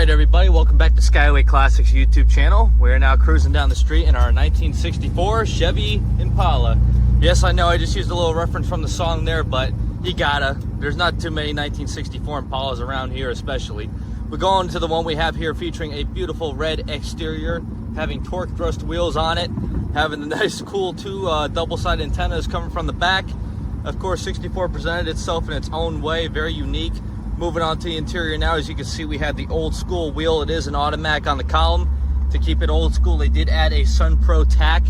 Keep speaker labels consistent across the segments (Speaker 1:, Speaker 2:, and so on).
Speaker 1: Alright everybody, welcome back to Skyway Classics YouTube channel. We're now cruising down the street in our 1964 Chevy Impala. Yes, I know I just used a little reference from the song there, but you gotta. There's not too many 1964 Impalas around here especially. We're going to the one we have here featuring a beautiful red exterior, having torque thrust wheels on it, having the nice cool two double-sided antennas coming from the back. Of course, 64 presented itself in its own way, very unique. Moving on to the interior now, as you can see, we have the old school wheel. It is an automatic on the column. To keep it old school, they did add a Sun Pro tack.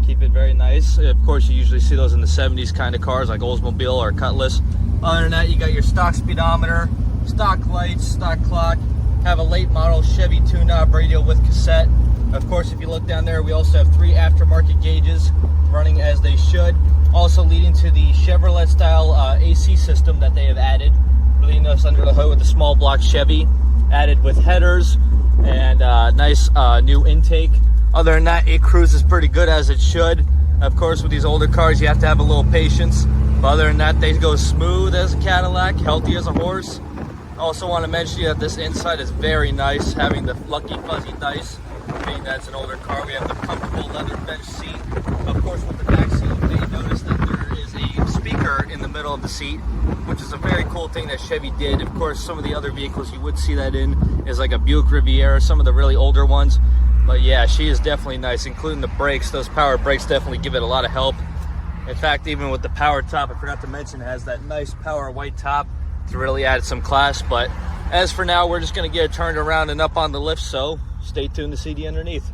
Speaker 1: Keep it very nice. Of course, you usually see those in the 70s kind of cars like Oldsmobile or Cutlass. Other than that, you got your stock speedometer, stock lights, stock clock. Have a late model Chevy tune-up radio with cassette. Of course, if you look down there, we also have 3 aftermarket gauges running as they should. Also leading to the Chevrolet style AC system that they have added. Leading us under the hood with the small block Chevy, added with headers and nice new intake. Other than that, it cruises pretty good as it should. Of course, with these older cars, you have to have a little patience. But other than that, they go smooth as a Cadillac, healthy as a horse. Also want to mention that this inside is very nice, having the lucky fuzzy dice. Being that it's an older car, we have the comfortable leather bench seat. Of course, with the back seat, you may notice that there is a speaker in the middle of the seat, which is a very cool thing that Chevy did. Of course, some of the other vehicles you would see that in is like a Buick Riviera, some of the really older ones. But yeah, she is definitely nice, including the brakes. Those power brakes definitely give it a lot of help. In fact, even with the power top, I forgot to mention, it has that nice power white top to really add some class. But as for now, we're just going to get it turned around and up on the lift, so stay tuned to see the underneath.